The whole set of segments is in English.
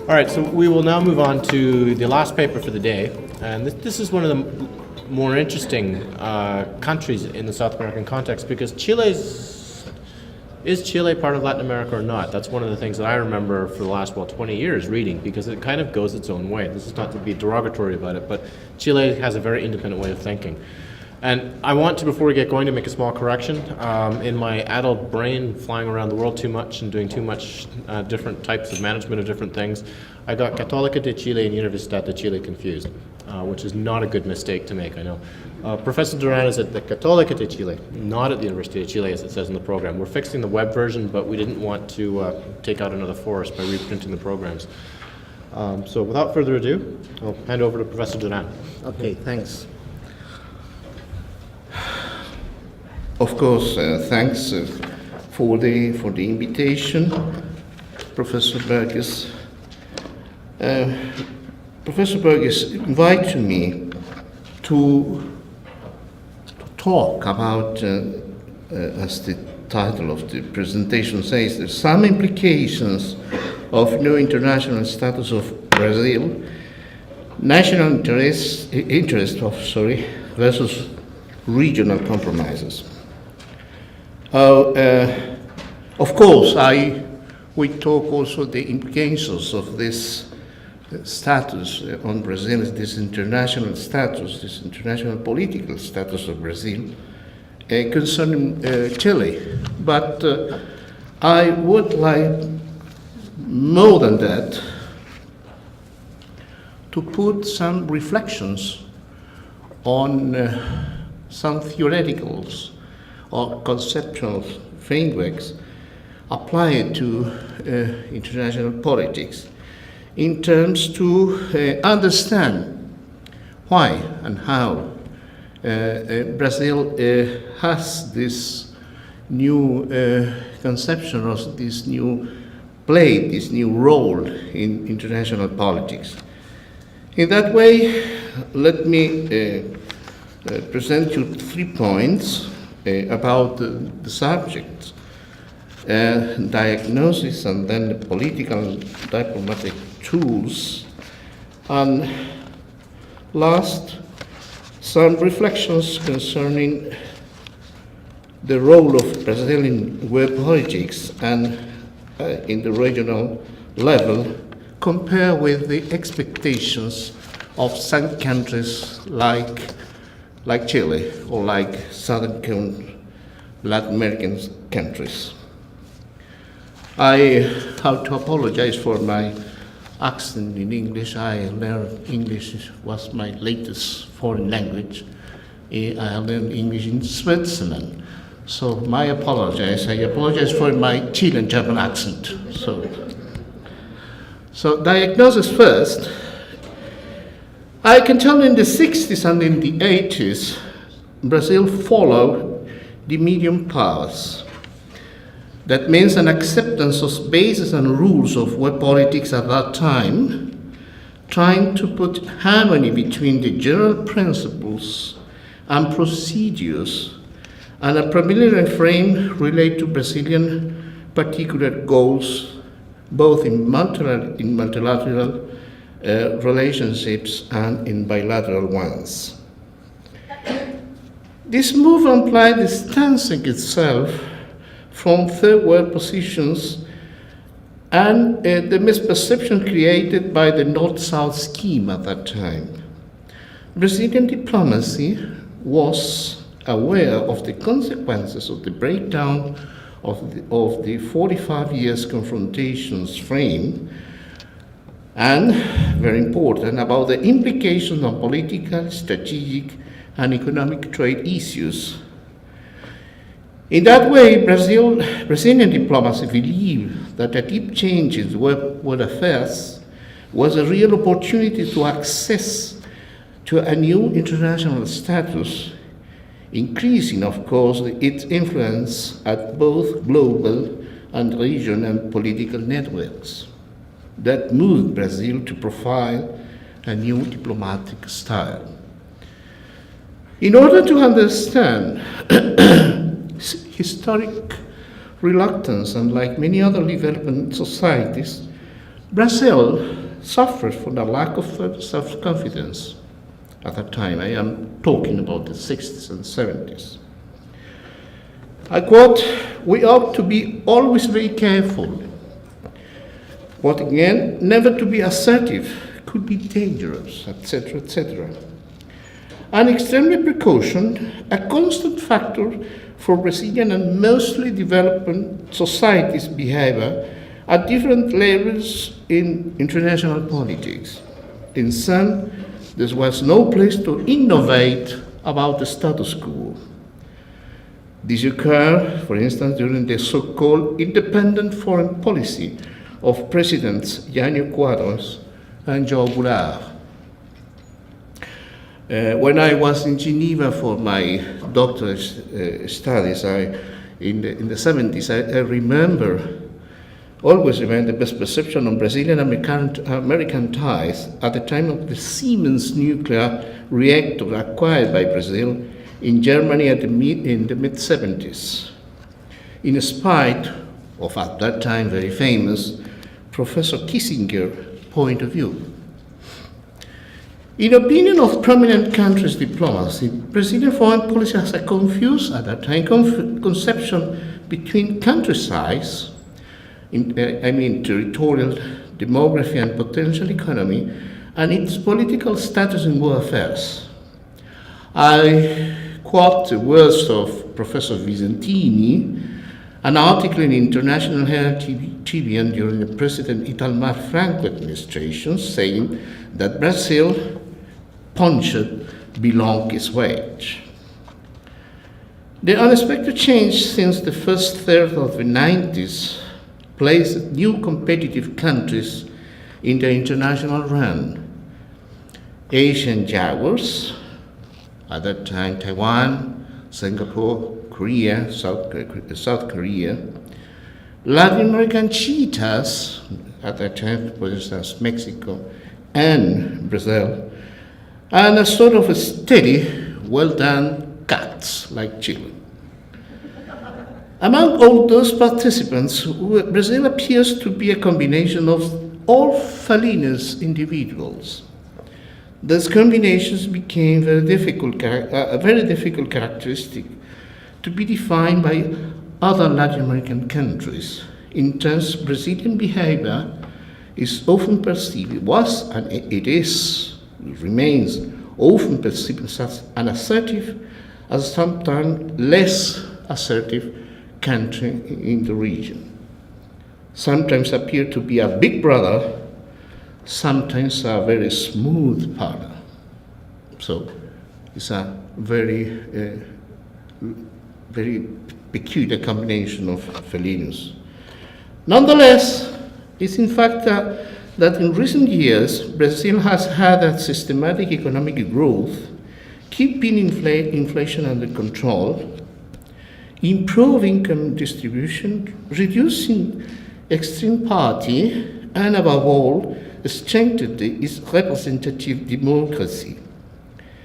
All right, so we will now move on to the last paper for the day, and this is one of the more interesting countries in the South American context, because is Chile part of Latin America or not? That's one of the things that I remember for the last, 20 years reading, because it kind of goes its own way. This is not to be derogatory about it, but Chile has a very independent way of thinking. And I want to, before we get going, to make a small correction. In my adult brain, flying around the world too much and doing too much different types of management of different things, I got Católica de Chile and Universidad de Chile confused, which is not a good mistake to make, I know. Professor Durán is at the Católica de Chile, not at the University of Chile, as it says in the program. We're fixing the web version, but we didn't want to take out another forest by reprinting the programs. So without further ado, I'll hand over to Professor Durán. Okay, thanks. Of course, thanks for the invitation, Professor Burgess. Professor Burgess invited me to talk about, as the title of the presentation says, there's some implications of new international status of Brazil, national interest versus regional compromises. Of course, we talk also the implications of this status on Brazil, this international status, this international political status of Brazil concerning Chile. But I would like, more than that, to put some reflections on some theoreticals or conceptual frameworks applied to international politics in terms to understand why and how Brazil has this new conception of this new play, this new role in international politics. In that way, let me present you 3 points about the subject, diagnosis, and then the political and diplomatic tools, and last, some reflections concerning the role of Brazil in world politics and in the regional level, compared with the expectations of some countries like Chile or like southern Latin American countries. I have to apologize for my accent in English. I learned English was my latest foreign language. I learned English in Switzerland. So I apologize for my Chilean German accent. So diagnosis first. I can tell in the 60s and in the 80s, Brazil followed the medium powers. That means an acceptance of bases and rules of world politics at that time, trying to put harmony between the general principles and procedures and a preliminary frame related to Brazilian particular goals, both in multilateral relationships and in bilateral ones. This move implied distancing itself from third world positions and the misperception created by the North-South scheme at that time. Brazilian diplomacy was aware of the consequences of the breakdown of the 45 years confrontations frame, and, very important, about the implications on political, strategic, and economic trade issues. In that way, Brazilian diplomacy believed that a deep change in world affairs was a real opportunity to access to a new international status, increasing, of course, its influence at both global and regional political networks. That moved Brazil to profile a new diplomatic style. In order to understand historic reluctance, and like many other development societies, Brazil suffered from a lack of self-confidence at that time. I am talking about the 60s and 70s. I quote, "We ought to be always very careful. But again, never to be assertive could be dangerous, etc., etc. And extreme precaution, a constant factor for Brazilian and mostly developing societies' behavior at different levels in international politics. In some, there was no place to innovate about the status quo. This occurred, for instance, during the so-called independent foreign policy of Presidents Jânio Quadros and João Goulart. When I was in Geneva for my doctorate studies in the 70s, I always remember the misperception on Brazilian American ties at the time of the Siemens nuclear reactor acquired by Brazil in Germany in the mid-70s, in spite of, at that time, very famous Professor Kissinger's point of view. In opinion of prominent countries' diplomacy, Brazilian foreign policy has a confused, at that time, conception between country size, territorial demography and potential economy, and its political status in world affairs. I quote the words of Professor Vicentini, an article in International Herald Tribune during the President Itamar Franco administration, saying that Brazil punched below its weight. The unexpected change since the first third of the 90s placed new competitive countries in the international run. Asian jaguars, at that time Taiwan, Singapore, Korea, South Korea, Latin American cheetahs, at that time, for instance, Mexico and Brazil, and a sort of a steady, well-done cats like Chile. Among all those participants, Brazil appears to be a combination of all felinous individuals. Those combinations became a very difficult characteristic to be defined by other Latin American countries. In terms, Brazilian behavior is often perceived, remains often perceived as unassertive, as sometimes less assertive country in the region. Sometimes appear to be a big brother, sometimes a very smooth partner. So it's a very peculiar combination of felinus. Nonetheless, it's in fact that in recent years, Brazil has had a systematic economic growth, keeping inflation under control, improving income distribution, reducing extreme poverty, and above all, strengthening its representative democracy.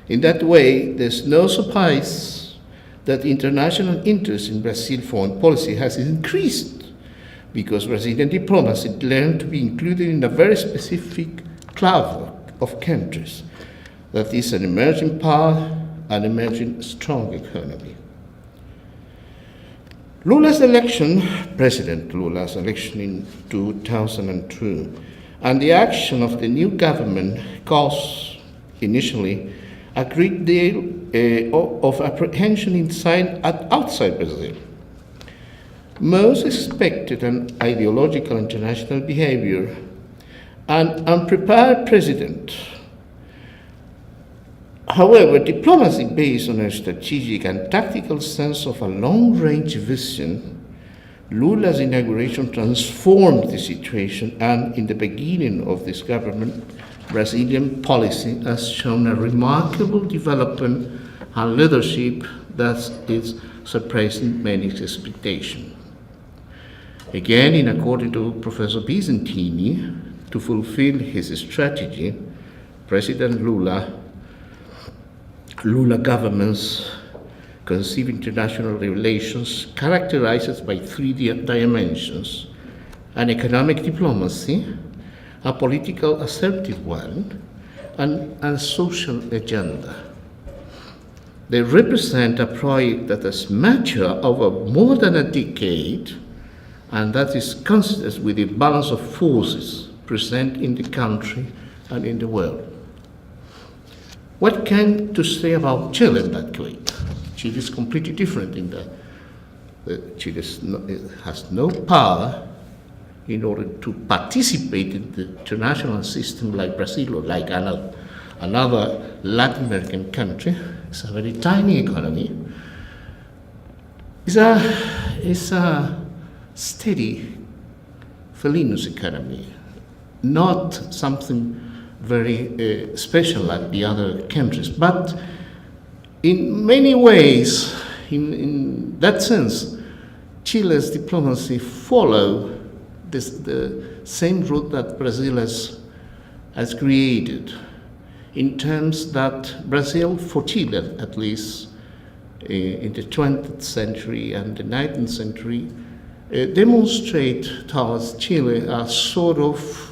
In that way, there's no surprise that international interest in Brazil's foreign policy has increased, because Brazilian diplomacy learned to be included in a very specific club of countries, that is an emerging power, an emerging strong economy. President Lula's election in 2002, and the action of the new government caused initially a great deal of apprehension inside and outside Brazil. Most expected an ideological international behavior, an unprepared president. However, diplomacy based on a strategic and tactical sense of a long-range vision, Lula's inauguration transformed the situation, and in the beginning of this government, Brazilian policy has shown a remarkable development and leadership that is surpassing many expectations. Again, in accordance to Professor Vicentini, to fulfill his strategy, President Lula governments conceive international relations characterized by three dimensions: an economic diplomacy, a political assertive one, and a social agenda. They represent a project that has matured over more than a decade, and that is consistent with the balance of forces present in the country and in the world. What can to say about Chile in that way? Chile is completely different in that Chile has no power in order to participate in the international system like Brazil or like another Latin American country. It's a very tiny economy. It's a steady, felinous economy, not something very special like the other countries. But in many ways, in that sense, Chile's diplomacy follow the same route that Brazil has created, in terms that Brazil, for Chile at least, in the 20th century and the 19th century, demonstrate towards Chile a sort of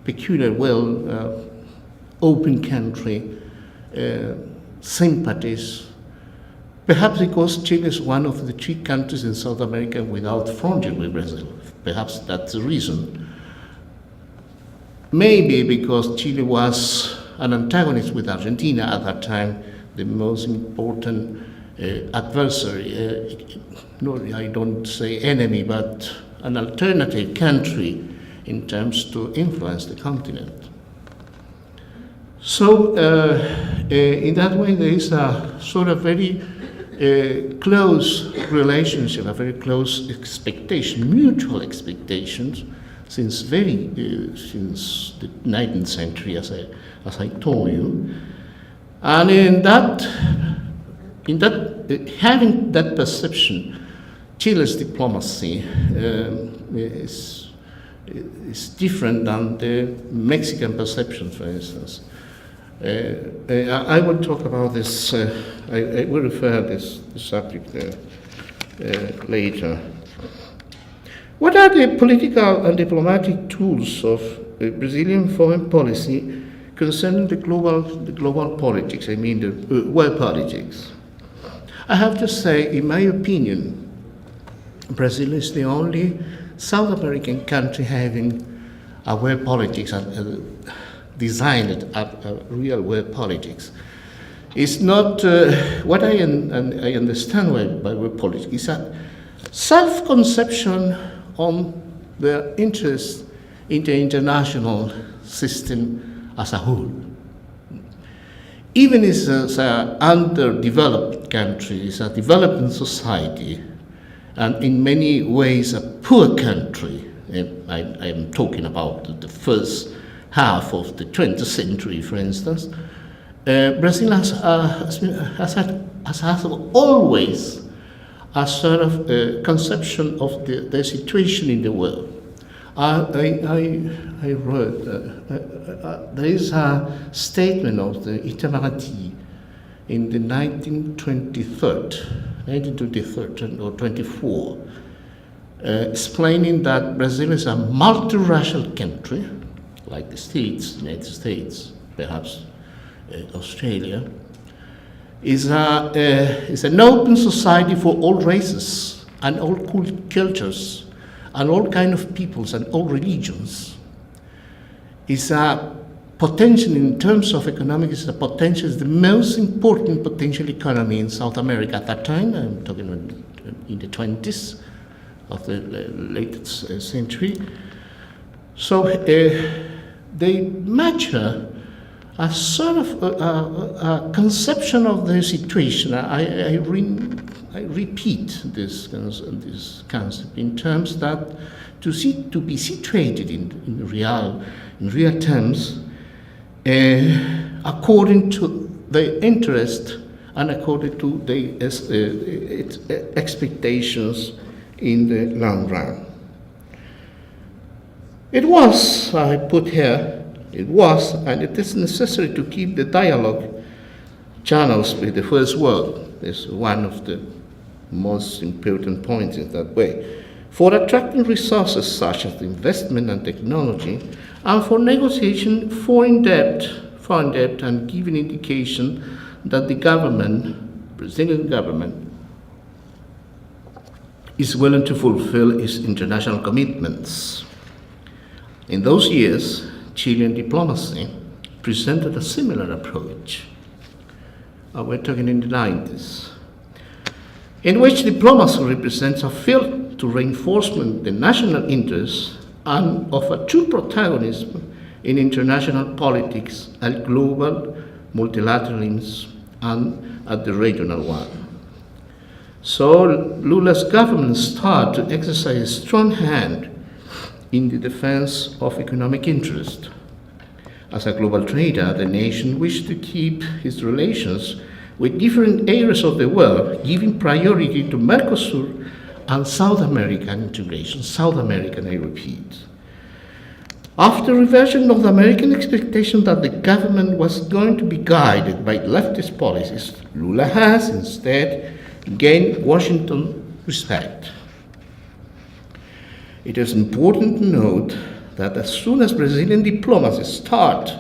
peculiar, open country, sympathies, perhaps because Chile is one of the 3 countries in South America without frontier with Brazil. Perhaps that's the reason. Maybe because Chile was an antagonist with Argentina at that time, the most important adversary, no, I don't say enemy, but an alternative country in terms to influence the continent. So in that way, there is a sort of very close relationship, a very close expectation, mutual expectations, since the 19th century, as I told you. And in that having that perception, Chile's diplomacy is different than the Mexican perception, for instance. I will talk about this, I will refer this subject later. What are the political and diplomatic tools of Brazilian foreign policy concerning the global politics, I mean the world politics? I have to say, in my opinion, Brazil is the only South American country having a world politics, designed a real world politics. It's not what I understand by world politics. It's a self-conception on their interest in the international system as a whole. Even as an underdeveloped country, it's a developing society, and in many ways a poor country. I am talking about the first half of the 20th century, for instance. Brazil has always a sort of conception of the situation in the world. I wrote, there is a statement of the Itamaraty in the 1923 or 24, explaining that Brazil is a multiracial country, like the States, United States, perhaps Australia, is an open society for all races and all cultures and all kind of peoples and all religions. It's a potential in terms of economics. It's the most important potential economy in South America at that time. I'm talking in the 20s of the latest century. So they mature a sort of a conception of the situation. I repeat this concept in terms that to be situated in real terms, according to the interest and according to its expectations in the long run. It was, I put here, it was, and it is necessary to keep the dialogue channels with the first world. It's one of the most important points in that way. for attracting resources such as investment and technology, and for negotiating foreign debt and giving indication that the Brazilian government, is willing to fulfill its international commitments. In those years, Chilean diplomacy presented a similar approach. We're talking in the 90s, in which diplomacy represents a field to reinforcement the national interests and of a true protagonism in international politics at global multilateralism and at the regional one. So Lula's government started to exercise a strong hand in the defense of economic interest. As a global trader, the nation wished to keep its relations with different areas of the world, giving priority to Mercosur and South American integration. South American, I repeat. After reversion North American expectation that the government was going to be guided by leftist policies, Lula has instead gained Washington respect. It is important to note that as soon as Brazilian diplomacy started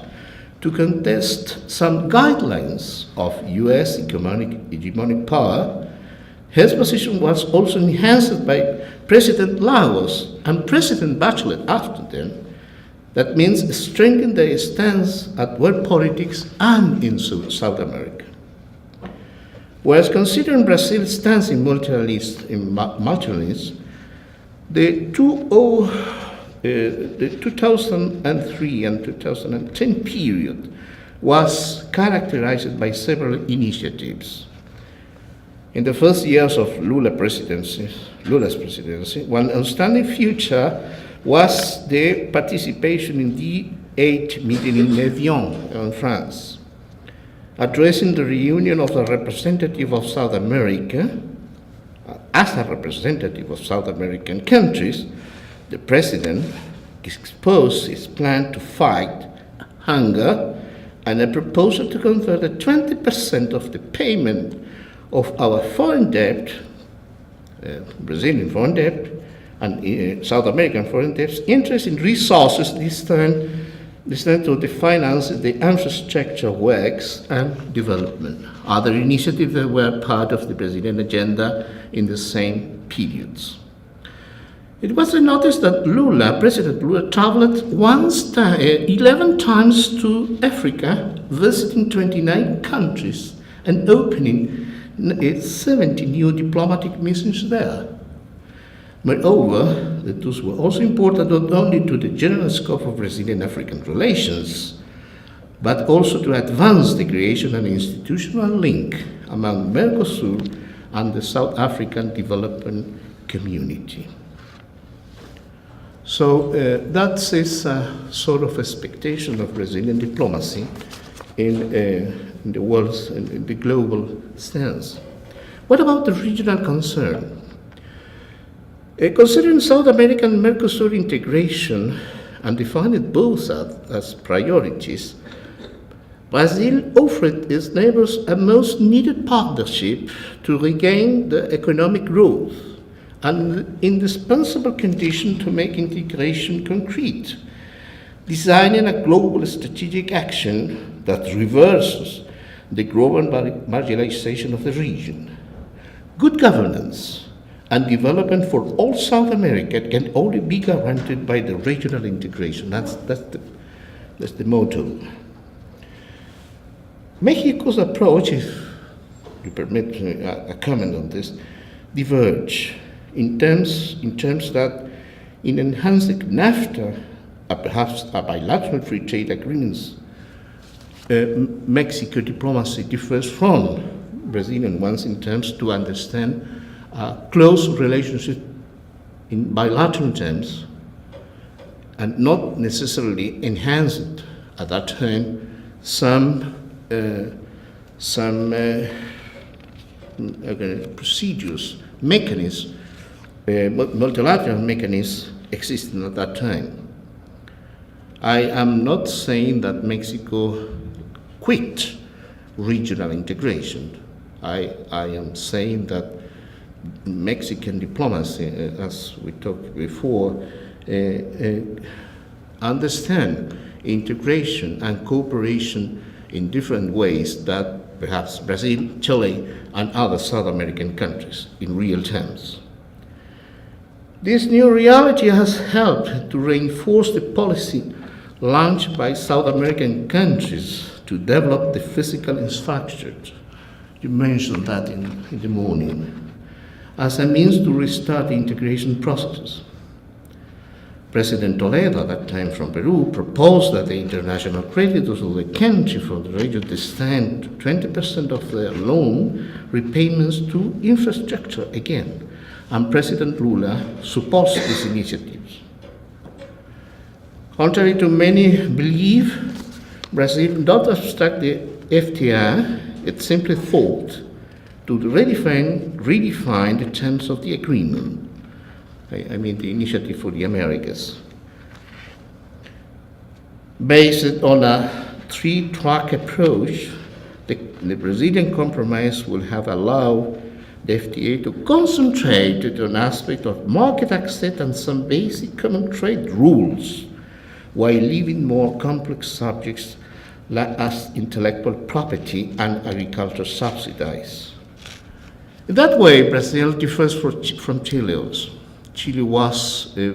to contest some guidelines of US hegemonic power, his position was also enhanced by President Lagos and President Bachelet after them. That means strengthening their stance at world politics and in South America. Whereas considering Brazil's stance in multilateralism, the 2003 and 2010 period was characterized by several initiatives. In the first years of Lula's presidency, one outstanding feature was the participation in the G8 meeting in Evian, in France, addressing the reunion of the representative of South America. As a representative of South American countries, the president exposed his plan to fight hunger and a proposal to convert 20% of the payment of our foreign debt, Brazilian foreign debt, and South American foreign debts, interest in resources destined to finance the infrastructure works and development. Other initiatives that were part of the Brazilian agenda in the same periods. It was noticed that President Lula traveled 11 times to Africa, visiting 29 countries and opening 70 new diplomatic missions there. Moreover, the tools were also important not only to the general scope of Brazilian-African relations, but also to advance the creation of an institutional link among Mercosur and the South African development community. So that's his sort of expectation of Brazilian diplomacy in the world's, in the global stance. What about the regional concern? Considering South American Mercosur integration and defining both as priorities, Brazil offered its neighbors a most needed partnership to regain the economic growth, an indispensable condition to make integration concrete, designing a global strategic action that reverses the global marginalization of the region. Good governance and development for all South America can only be guaranteed by the regional integration. That's the motto. Mexico's approach, if you permit a comment on this, diverge in terms that in enhancing NAFTA, perhaps a bilateral free trade agreements, Mexico diplomacy differs from Brazilian ones in terms to understand close relationship in bilateral terms and not necessarily enhance it at that time some procedures, mechanisms, multilateral mechanisms existing at that time. I am not saying that Mexico quit regional integration. I am saying that Mexican diplomacy, as we talked before, understand integration and cooperation in different ways that perhaps Brazil, Chile, and other South American countries in real terms. This new reality has helped to reinforce the policy launched by South American countries to develop the physical infrastructure. You mentioned that in the morning, as a means to restart the integration processes. President Toledo, at that time from Peru, proposed that the international creditors of the country from the region extend 20% of their loan repayments to infrastructure again, and President Lula supports these initiatives. Contrary to many believe, Brazil did not obstruct the FTA, it simply thought to redefine the terms of the agreement. I mean the Initiative for the Americas. Based on a three-track approach, the Brazilian compromise will have allowed the FTA to concentrate on aspects of market access and some basic common trade rules, while leaving more complex subjects as intellectual property and agriculture subsidies. In that way, Brazil differs from Chile. Chile was a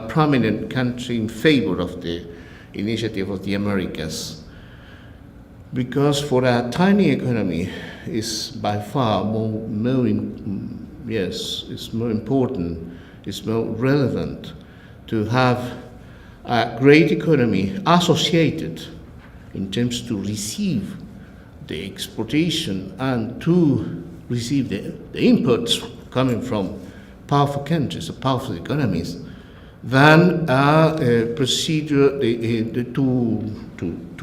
prominent country in favor of the Initiative of the Americas, because for a tiny economy is by far it's more important, it's more relevant to have a great economy associated in terms to receive the exportation and to receive the inputs coming from powerful countries, powerful economies, than a procedure to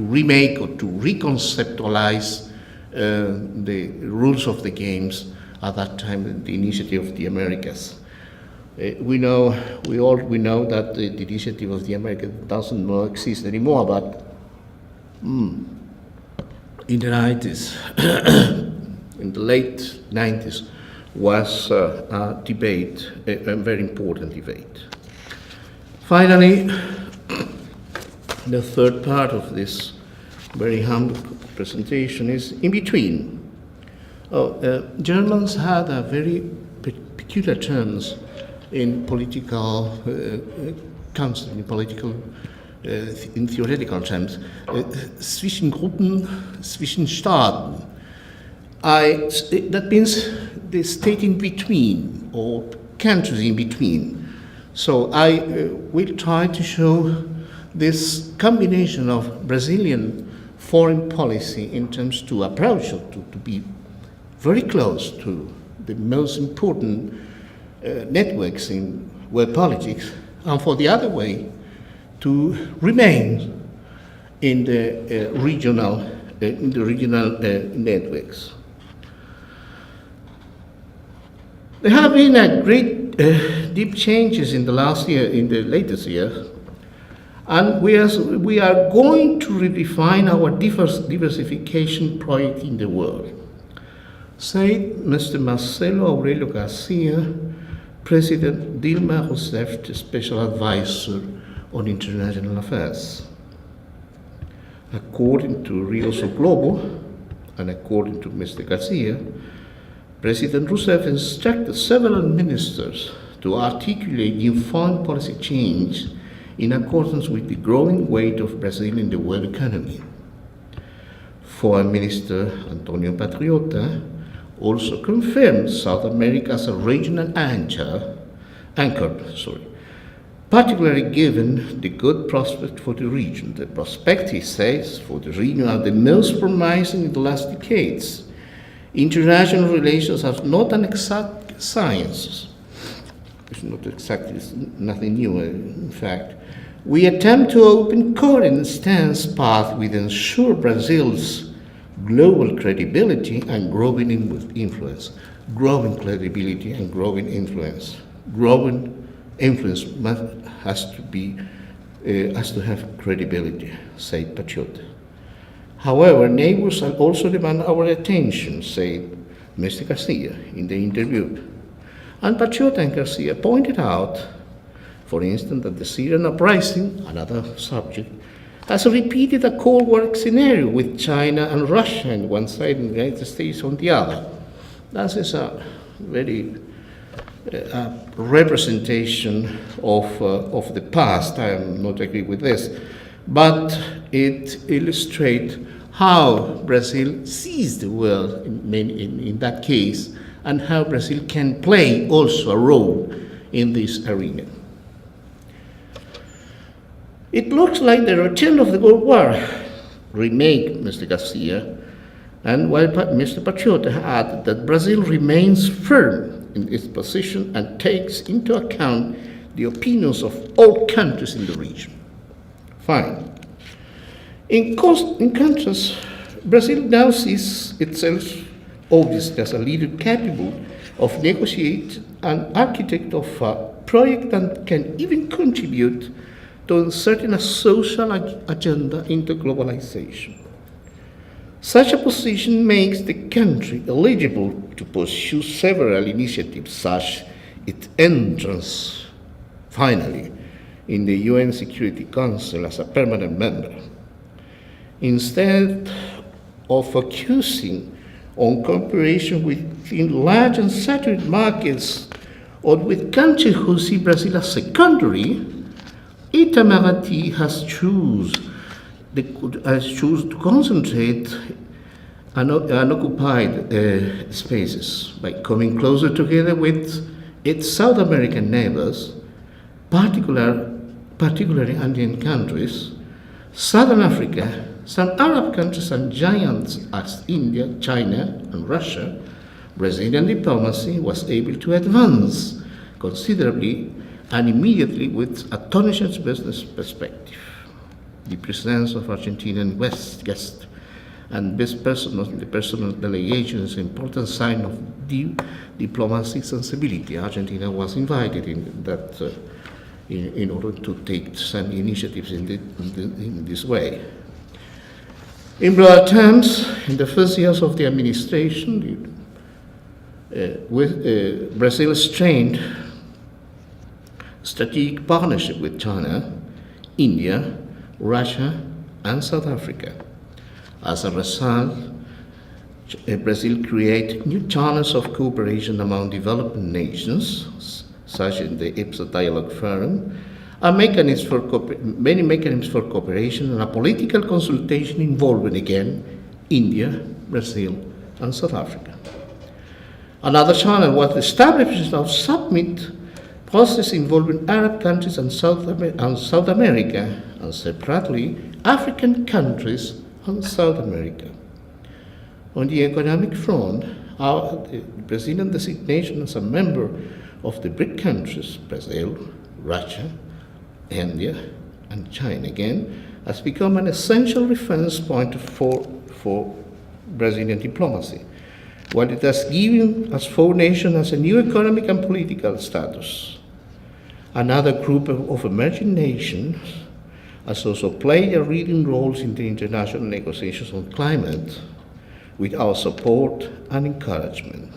remake or to reconceptualize the rules of the games at that time, the Initiative of the Americas. We know that the Initiative of the Americas doesn't more exist anymore, but in the 90s, in the late 90s, was a debate, a very important debate. Finally, the third part of this very humble presentation is in between. Germans had a very peculiar terms in political council, in theoretical terms, zwischen Gruppen, zwischen Staaten. That means the state in between, or countries in between. So I will try to show this combination of Brazilian foreign policy in terms to approach, to be very close to the most important networks in world politics, and for the other way, to remain in the regional networks. There have been a great deep changes in the latest years, and we are going to redefine our diversification project in the world, said Mr. Marcelo Aurelio Garcia, President Dilma Rousseff's special advisor on international affairs. According to Rio São Globo, and according to Mr. Garcia, President Rousseff instructed several ministers to articulate new foreign policy change in accordance with the growing weight of Brazil in the world economy. Foreign Minister Antonio Patriota also confirmed South America as a regional anchor, particularly given the good prospect for the region. The prospects, he says, for the region are the most promising in the last decades. International relations are not an exact science. It's not exactly, it's nothing new, in fact. We attempt to open coherent stance path with ensure Brazil's global credibility and growing influence. Growing credibility and growing influence. Growing influence has to have credibility, said Patriota. However, neighbors also demand our attention, said Mr. Garcia in the interview. And Paciota and Garcia pointed out, for instance, that the Syrian uprising, another subject, has repeated a Cold War scenario with China and Russia on one side and the United States on the other. That is a very representation of the past. I am not agree with this, but it illustrates how Brazil sees the world in that case, and how Brazil can play also a role in this arena. It looks like the return of the Cold War remake, Mr. Garcia, and while Mr. Paciota added that Brazil remains firm in its position and takes into account the opinions of all countries in the region. Fine. In contrast, Brazil now sees itself obviously as a leader capable of negotiating and architect of a project that can even contribute to inserting a social agenda into globalization. Such a position makes the country eligible to pursue several initiatives, such as its entrance, finally, in the UN Security Council as a permanent member. Instead of focusing on cooperation within large and saturated markets or with countries who see Brazil as secondary, Itamaraty has chosen to concentrate on unoccupied spaces by coming closer together with its South American neighbors, particularly Andean countries, Southern Africa, some Arab countries and giants as India, China, and Russia. Brazilian diplomacy was able to advance considerably and immediately with astonishing business perspective. The presence of Argentinian guests and the personal delegation is an important sign of diplomatic sensibility. Argentina was invited in order to take some initiatives in this way. In broad terms, in the first years of the administration, Brazil strained strategic partnership with China, India, Russia, and South Africa. As a result, Brazil created new channels of cooperation among developing nations, such as the IPSA Dialogue Forum, many mechanisms for cooperation and a political consultation involving again India, Brazil, and South Africa. Another channel was the establishment of summit process involving Arab countries and South America, and separately African countries and South America. On the economic front, the Brazilian designation as a member of the BRIC countries, Brazil, Russia, India, and China again, has become an essential reference point for Brazilian diplomacy, while it has given us four nations a new economic and political status. Another group of emerging nations has also played a leading role in the international negotiations on climate, with our support and encouragement.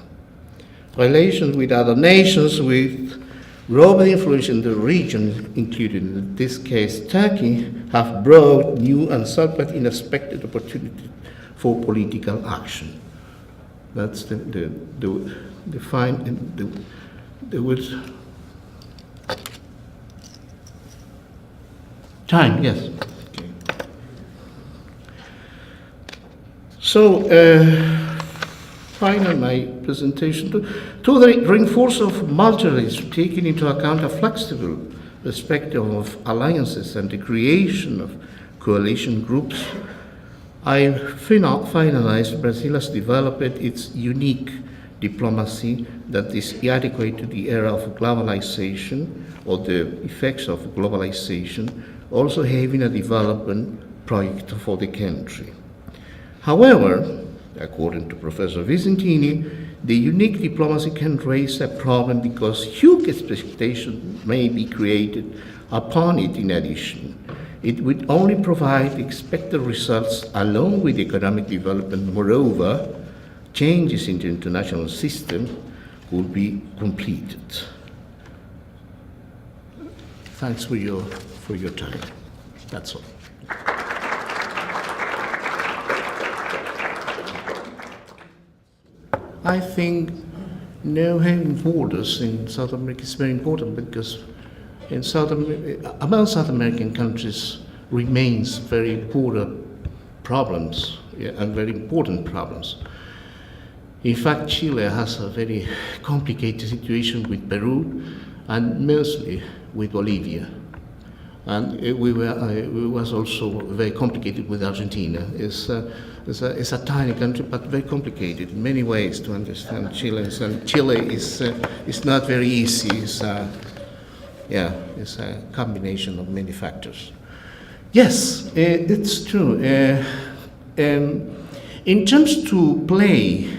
Relations with other nations with global influence in the region, including in this case Turkey, have brought new and somewhat unexpected opportunities for political action. That's the words. Time, yes. Okay. So, finally, my presentation to the reinforce of multilateralism, taking into account a flexible perspective of alliances and the creation of coalition groups, I finalized Brazil has developed its unique diplomacy that is adequate to the era of globalization or the effects of globalization, also having a development project for the country. However, according to Professor Vicentini, the unique diplomacy can raise a problem because huge expectations may be created upon it in addition. It would only provide expected results along with economic development. Moreover, changes in the international system will be completed. Thanks for your time. That's all. I think no having borders in South America is very important, because in among South American countries remains very important problems, and very important problems. In fact, Chile has a very complicated situation with Peru and mostly with Bolivia. And it was also very complicated with Argentina. It's a tiny country, but very complicated in many ways to understand Chile. And Chile is not very easy. It's a combination of many factors. Yes, it's true. In terms to play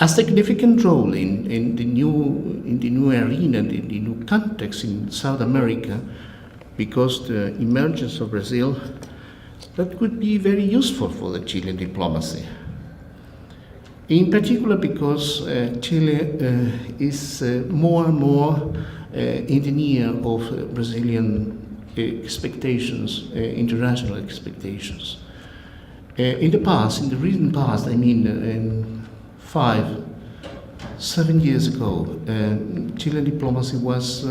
a significant role in the new arena, in the new context in South America, because the emergence of Brazil, that could be very useful for the Chilean diplomacy. In particular because Chile is more and more in the near of Brazilian expectations, international expectations. In the recent past, I mean 5-7 years ago, Chilean diplomacy was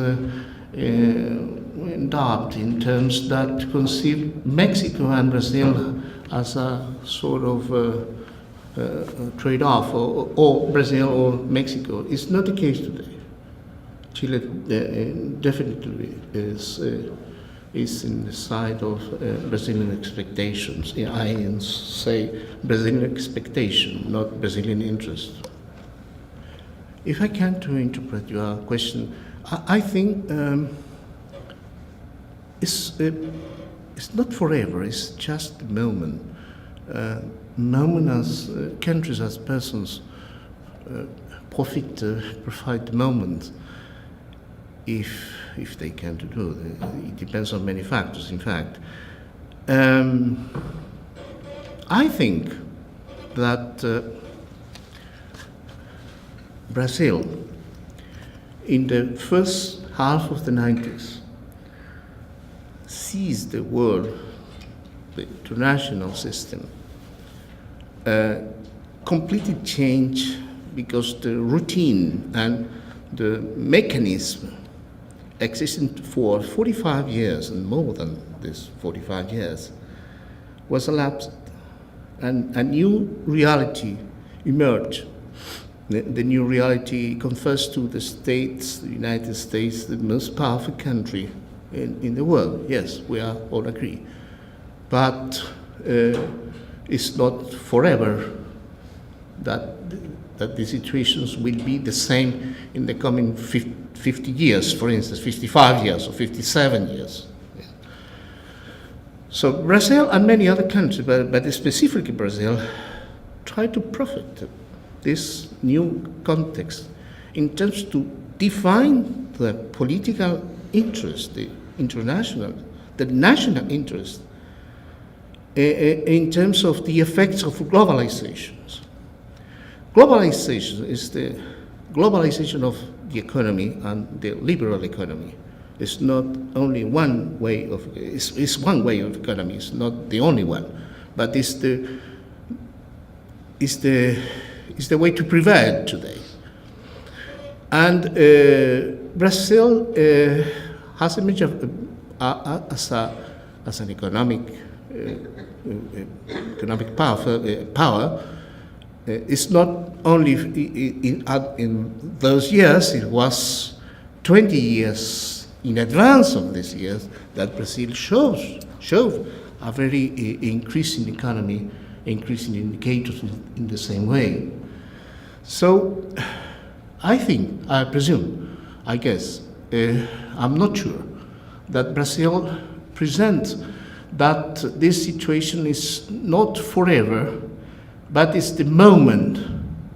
endowed in terms that conceived Mexico and Brazil as a sort of trade-off, or Brazil or Mexico. It's not the case today. Chile definitely is in the side of Brazilian expectations. I say Brazilian expectation, not Brazilian interest. If I can to interpret your question, I think it's not forever. It's just a moment. Moment as countries, as persons, provide the moment if they can to do. It depends on many factors, in fact. I think that Brazil, in the first half of the 90s, sees the world, the international system, completely change, because the routine and the mechanism existing for 45 years and more than this 45 years was elapsed, and a new reality emerged. The new reality confers to the States, the United States, the most powerful country in the world. Yes, we are all agree. But it's not forever that the situations will be the same in the coming 50 years, for instance, 55 years or 57 years. Yeah. So Brazil and many other countries, but specifically Brazil, try to profit this new context in terms to define the political interest, the international, the national interest, in terms of the effects of globalization. Globalization is the globalization of the economy and the liberal economy. It's not only one way of, it's one way of economy, it's not the only one, but it's the way to prevail today. And Brazil has emerged as an economic power. It's not only in those years, it was 20 years in advance of these years that Brazil showed a very increasing economy, increasing indicators in the same way. So I guess, I'm not sure that Brazil presents that this situation is not forever, but it's the moment,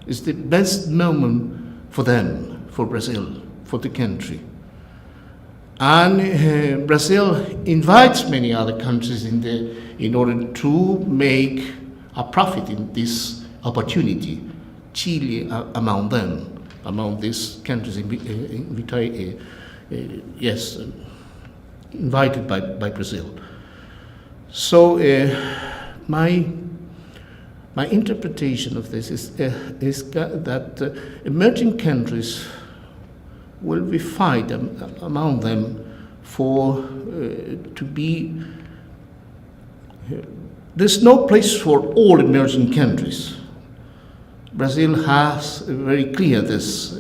it's the best moment for them, for Brazil, for the country. And Brazil invites many other countries in order to make a profit in this opportunity. Chile among them, among these countries invited by Brazil. So my interpretation of this is that emerging countries will be fight among them for to be. There's no place for all emerging countries. Brazil has very clear this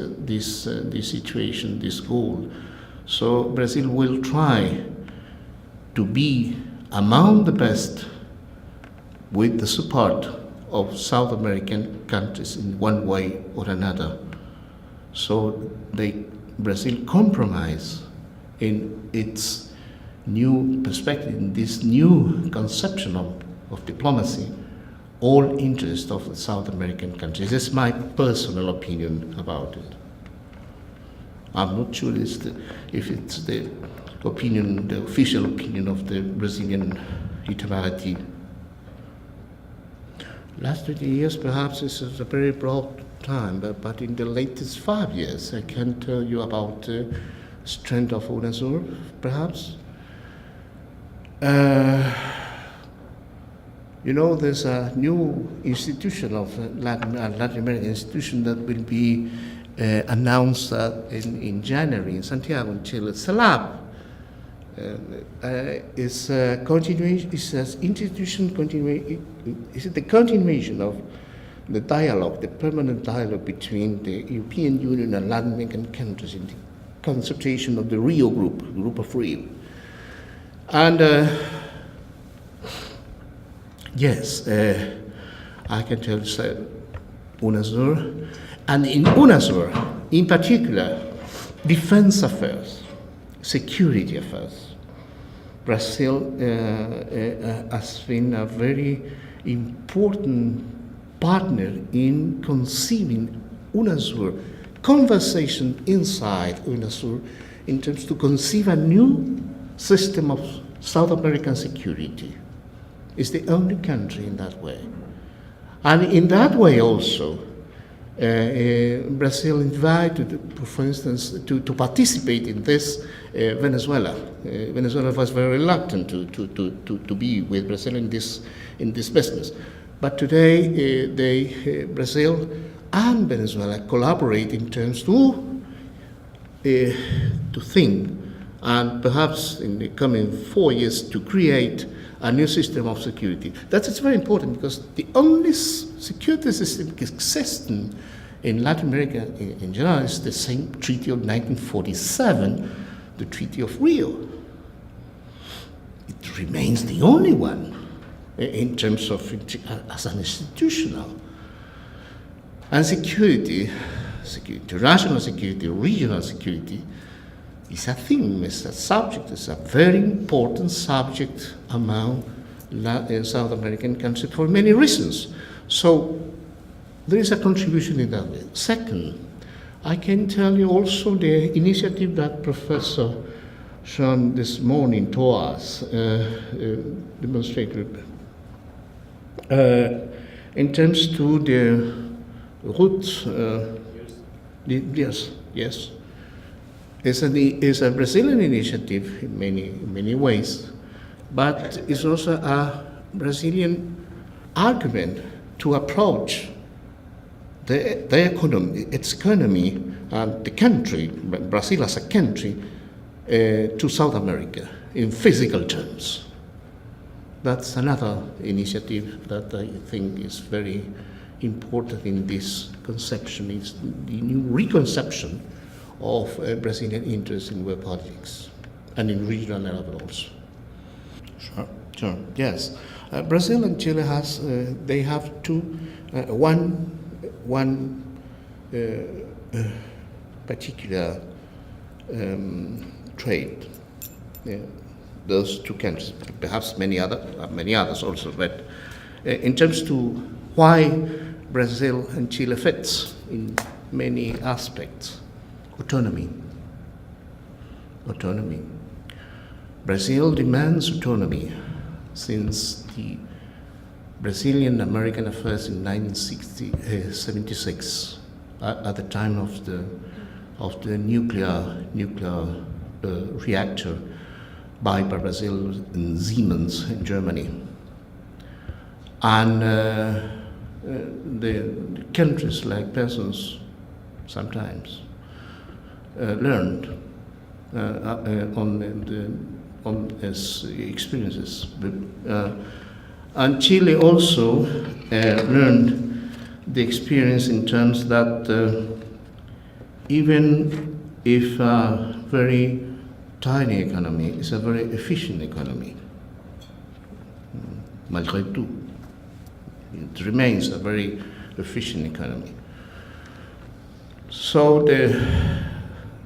situation, this goal. So Brazil will try to be among the best with the support of South American countries in one way or another. So Brazil compromise in its new perspective, in this new conception of diplomacy, all interest of the South American countries. This is my personal opinion about it. I'm not sure if it's the opinion, the official opinion of the Brazilian Itamaraty. Last 20 years, perhaps, this is a very broad time, but in the latest 5 years, I can tell you about the strength of UNASUR, perhaps. There's a new institution of Latin American institution that will be announced in January in Santiago, in Chile. SALAB is a continuation. Is an institution Is it the continuation of the dialogue, the permanent dialogue between the European Union and Latin American countries in the consultation of the Rio group of Rio, and. Yes, I can tell you UNASUR, and in UNASUR, in particular, defense affairs, security affairs. Brazil has been a very important partner in conceiving UNASUR, conversation inside UNASUR in terms to conceive a new system of South American security. It's the only country in that way. And in that way also, Brazil invited, for instance, to participate in this Venezuela. Venezuela was very reluctant to be with Brazil in this business. But today, Brazil and Venezuela collaborate in terms to think, and perhaps in the coming 4 years to create a new system of security. It's very important because the only security system existing in Latin America in general is the same treaty of 1947, the Treaty of Rio. It remains the only one in terms of as an institutional. And security, international security, regional security, is a theme, it's a subject, it's a very important subject among South American countries for many reasons. So there is a contribution in that way. Second, I can tell you also the initiative that Professor shown this morning to us, demonstrated, in terms to the roots, yes. It's a Brazilian initiative in many ways, but it's also a Brazilian argument to approach the economy, its economy, and the country, Brazil as a country, to South America in physical terms. That's another initiative that I think is very important in this conception. It's the new reconception of Brazilian interest in world politics and in regional level also. Sure. Yes, Brazil and Chile they have one particular trade. Those two countries, perhaps many others also, but in terms to why Brazil and Chile fits in many aspects. Autonomy. autonomy. Brazil demands autonomy since the Brazilian American affairs in 1976, at the time of the nuclear reactor by Brazil and Siemens in Germany. And the countries like persons sometimes learned on its experiences. And Chile also learned the experience in terms that even if a very tiny economy is a very efficient economy, malgré tout, it remains a very efficient economy. So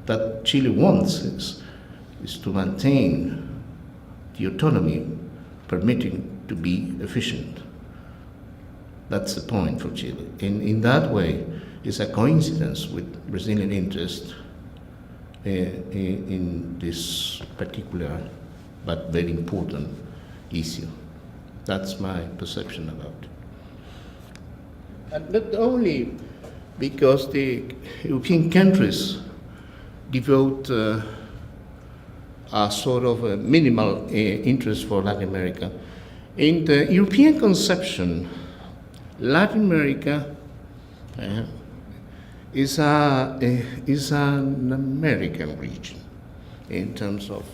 that Chile wants is to maintain the autonomy, permitting to be efficient. That's the point for Chile. In that way, it's a coincidence with Brazilian interest in this particular but very important issue. That's my perception about it. And not only because the European countries devote a sort of a minimal interest for Latin America. In the European conception, Latin America is an American region in terms of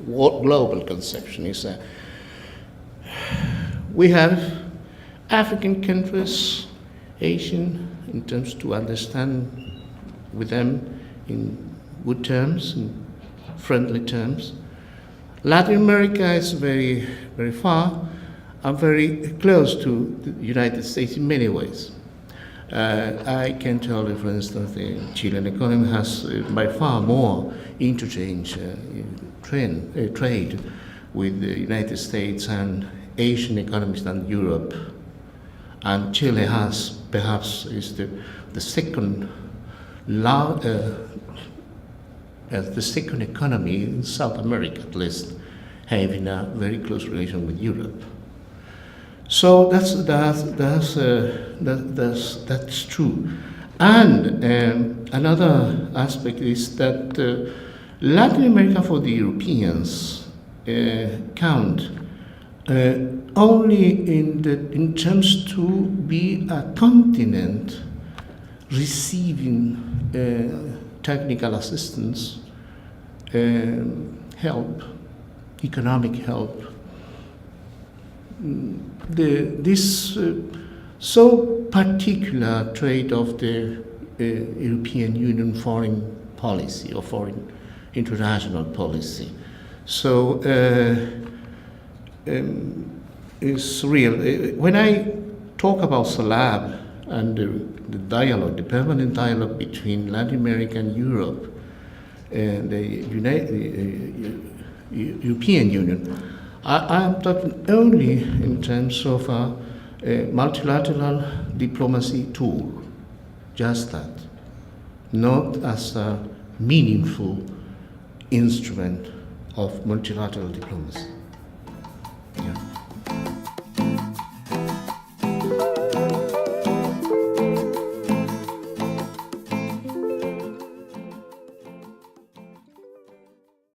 what global conception is. We have African countries, Asian, in terms to understand with them in good terms, in friendly terms. Latin America is very, very far and very close to the United States in many ways. I can tell you, for instance, the Chilean economy has by far more interchange trade with the United States and Asian economies than Europe. And Chile has perhaps is the second economy in South America, at least, having a very close relation with Europe. So that's true. And another aspect is that Latin America for the Europeans count only in terms to be a continent receiving technical assistance, help, economic help. This so particular trait of the European Union foreign policy or foreign international policy. So it's real. When I talk about SALAB and the dialogue, the permanent dialogue between Latin America and Europe, and the European Union, I'm talking only in terms of a multilateral diplomacy tool, just that, not as a meaningful instrument of multilateral diplomacy.